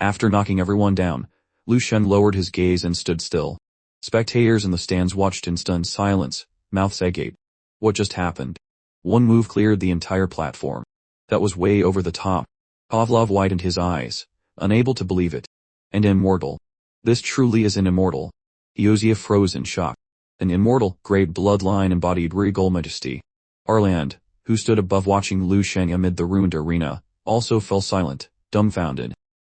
After knocking everyone down, Lu Shen lowered his gaze and stood still. Spectators in the stands watched in stunned silence, mouths agape. What just happened? One move cleared the entire platform. That was way over the top. Pavlov widened his eyes, unable to believe it. An immortal. This truly is an immortal. Eosia froze in shock. An immortal, great bloodline embodied regal majesty. Arland, who stood above watching Lu Sheng amid the ruined arena, also fell silent, dumbfounded.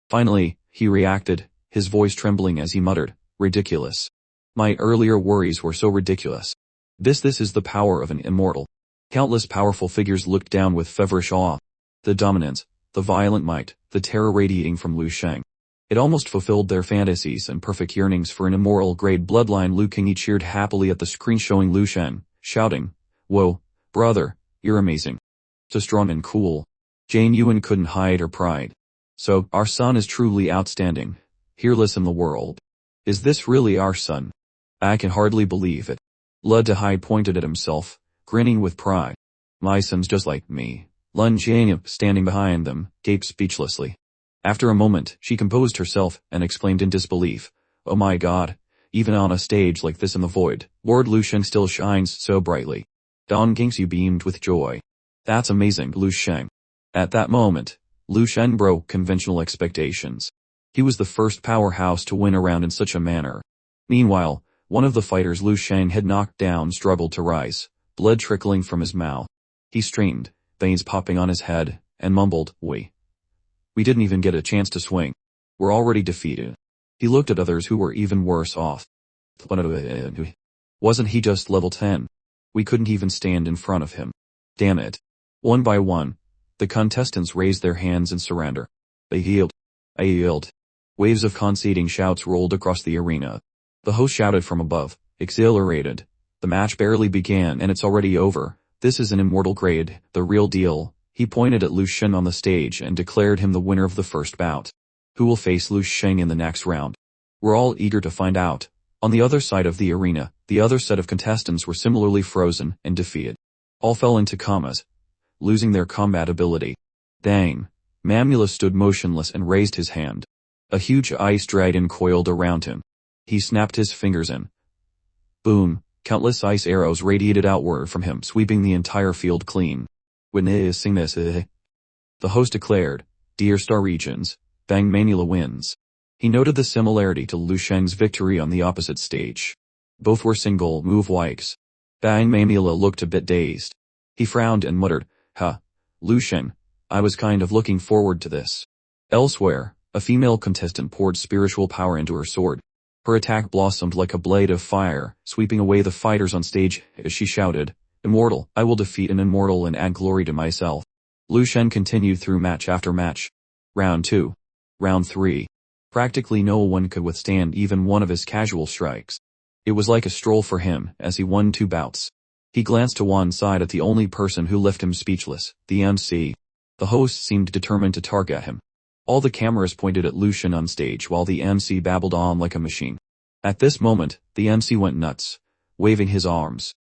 Finally, he reacted, his voice trembling as he muttered, ridiculous. My earlier worries were so ridiculous. This is the power of an immortal. Countless powerful figures looked down with feverish awe. The dominance, the violent might, the terror radiating from Lu Sheng. It almost fulfilled their fantasies and perfect yearnings for an immortal grade bloodline. Lu Qingyi cheered happily at the screen showing Lu Shen, shouting, "Whoa, brother, you're amazing. So strong and cool." Jane Yuan couldn't hide her pride. So, our son is truly outstanding, peerless in the world. Is this really our son? I can hardly believe it. Lud Dahai pointed at himself, grinning with pride. My son's just like me. Lun Jianyup, standing behind them, gaped speechlessly. After a moment, she composed herself and exclaimed in disbelief, "Oh my God, even on a stage like this in the void, Lord Lu Sheng still shines so brightly." Don Kingsu beamed with joy. "That's amazing, Lu Sheng." At that moment, Lu Sheng broke conventional expectations. He was the first powerhouse to win a round in such a manner. Meanwhile, one of the fighters Lu Sheng had knocked down struggled to rise, blood trickling from his mouth. He straightened, veins popping on his head, and mumbled, We didn't even get a chance to swing. We're already defeated." He looked at others who were even worse off. Wasn't he just level 10? We couldn't even stand in front of him. Damn it. One by one, the contestants raised their hands in surrender. I yield. Waves of conceding shouts rolled across the arena. The host shouted from above, exhilarated. The match barely began and it's already over. This is an immortal grade, the real deal. He pointed at Lu Shen on the stage and declared him the winner of the first bout. Who will face Lu Sheng in the next round? We're all eager to find out. On the other side of the arena, the other set of contestants were similarly frozen and defeated. All fell into comas, losing their combat ability. Dang. Mamula stood motionless and raised his hand. A huge ice dragon coiled around him. He snapped his fingers and boom, countless ice arrows radiated outward from him, sweeping the entire field clean. Witnessing this, the host declared, "Dear Star Regions, Bang Mamula wins." He noted the similarity to Lu Sheng's victory on the opposite stage. Both were single move wikes. Bang Mamula looked a bit dazed. He frowned and muttered, Lu Sheng, I was kind of looking forward to this. Elsewhere, a female contestant poured spiritual power into her sword. Her attack blossomed like a blade of fire, sweeping away the fighters on stage as she shouted, "Immortal, I will defeat an immortal and add glory to myself." Lu Shen continued through match after match. Round 2. Round 3. Practically no one could withstand even one of his casual strikes. It was like a stroll for him as he won 2 bouts. He glanced to one side at the only person who left him speechless, the MC. The host seemed determined to target him. All the cameras pointed at Lu Shen on stage while the MC babbled on like a machine. At this moment, the MC went nuts, waving his arms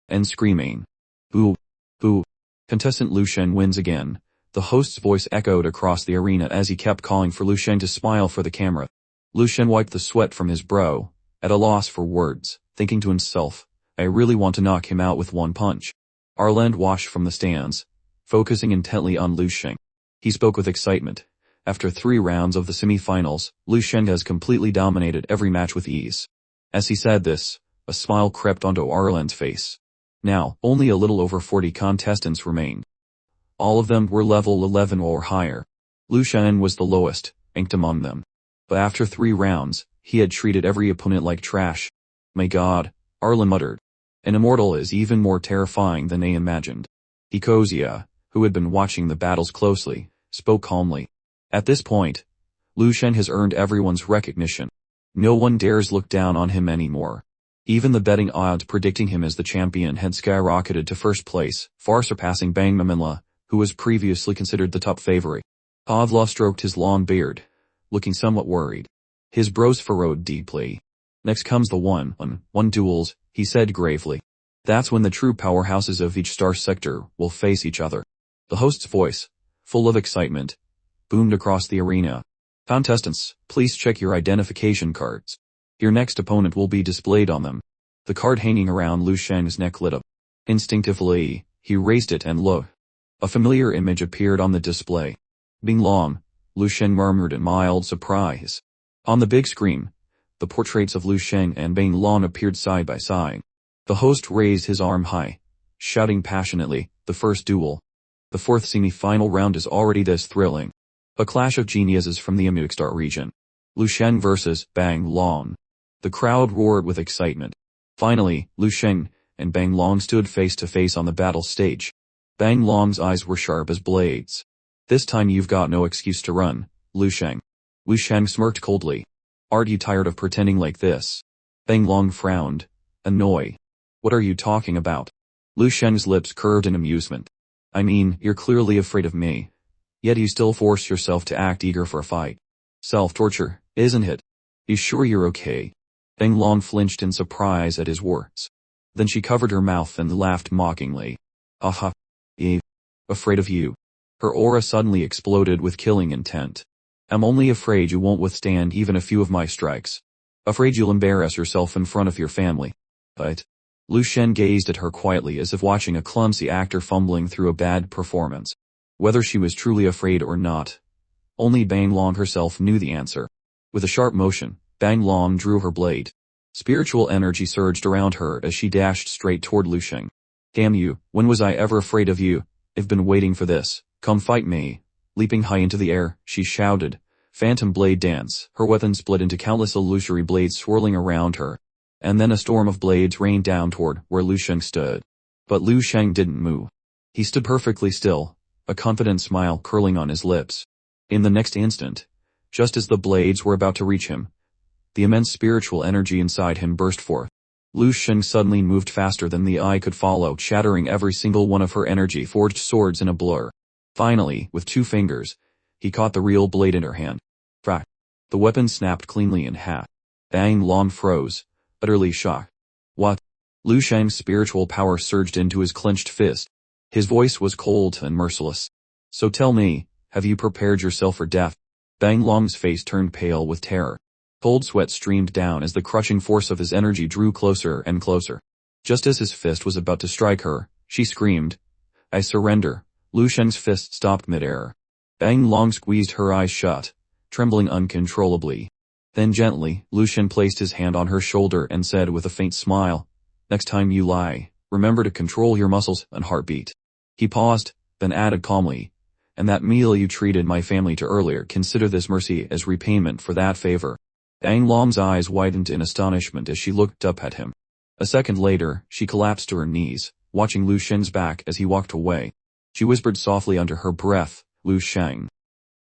and screaming, "Boo! Boo!" Contestant Lu Shen wins again. The host's voice echoed across the arena as he kept calling for Lu Shen to smile for the camera. Lu Shen wiped the sweat from his brow, at a loss for words, thinking to himself, I really want to knock him out with one punch. Arland watched from the stands, focusing intently on Lu Shen. He spoke with excitement. After 3 rounds of the semi-finals, Lu Shen has completely dominated every match with ease. As he said this, a smile crept onto Arland's face. Now, only a little over 40 contestants remained. All of them were level 11 or higher. Lu Shen was the lowest, ranked among them. But after 3 rounds, he had treated every opponent like trash. My God, Arland muttered. An immortal is even more terrifying than they imagined. Eosia, who had been watching the battles closely, spoke calmly. At this point, Lu Shen has earned everyone's recognition. No one dares look down on him anymore. Even the betting odds predicting him as the champion had skyrocketed to first place, far surpassing Bang Mamula, who was previously considered the top favorite. Pavlov stroked his long beard, looking somewhat worried. His brows furrowed deeply. Next comes the one-on-one duels, he said gravely. That's when the true powerhouses of each star sector will face each other. The host's voice, full of excitement, boomed across the arena. Contestants, please check your identification cards. Your next opponent will be displayed on them. The card hanging around Lu Sheng's neck lit up. Instinctively, he raised it and looked. A familiar image appeared on the display. Bing Long, Lu Sheng murmured in mild surprise. On the big screen, the portraits of Lu Sheng and Bing Long appeared side by side. The host raised his arm high, shouting passionately, "The first duel. The fourth semi-final round is already this thrilling. A clash of geniuses from the Amukstar region. Lu Sheng versus Bang Long." The crowd roared with excitement. Finally, Lu Sheng and Bang Long stood face to face on the battle stage. Bang Long's eyes were sharp as blades. "This time you've got no excuse to run, Lu Sheng." Lu Sheng smirked coldly. "Aren't you tired of pretending like this?" Bang Long frowned, annoyed. "What are you talking about?" Lu Sheng's lips curved in amusement. "I mean, you're clearly afraid of me. Yet you still force yourself to act eager for a fight. Self-torture, isn't it? You sure you're okay?" Bang Long flinched in surprise at his words. Then she covered her mouth and laughed mockingly. "Aha. Afraid of you." Her aura suddenly exploded with killing intent. "I'm only afraid you won't withstand even a few of my strikes. Afraid you'll embarrass yourself in front of your family." But Lu Shen gazed at her quietly as if watching a clumsy actor fumbling through a bad performance. Whether she was truly afraid or not, only Bang Long herself knew the answer. With a sharp motion, Bang Long drew her blade. Spiritual energy surged around her as she dashed straight toward Lu Sheng. "Damn you, when was I ever afraid of you? I've been waiting for this. Come fight me." Leaping high into the air, she shouted. Phantom blade dance, her weapon split into countless illusory blades swirling around her. And then a storm of blades rained down toward where Lu Sheng stood. But Lu Sheng didn't move. He stood perfectly still, a confident smile curling on his lips. In the next instant, just as the blades were about to reach him, the immense spiritual energy inside him burst forth. Lu Sheng suddenly moved faster than the eye could follow, shattering every single one of her energy-forged swords in a blur. Finally, with 2 fingers, he caught the real blade in her hand. Crack! The weapon snapped cleanly in half. Bang Long froze, utterly shocked. "What?" Lu Sheng's spiritual power surged into his clenched fist. His voice was cold and merciless. "So tell me, have you prepared yourself for death?" Bang Long's face turned pale with terror. Cold sweat streamed down as the crushing force of his energy drew closer and closer. Just as his fist was about to strike her, she screamed, "I surrender." Lu Sheng's fist stopped midair. Bang Long squeezed her eyes shut, trembling uncontrollably. Then gently, Lu Sheng placed his hand on her shoulder and said with a faint smile, "Next time you lie, remember to control your muscles and heartbeat." He paused, then added calmly, "And that meal you treated my family to earlier, consider this mercy as repayment for that favor." Bang Long's eyes widened in astonishment as she looked up at him. A second later, she collapsed to her knees, watching Lu Sheng's back as he walked away. She whispered softly under her breath, "Lu Sheng,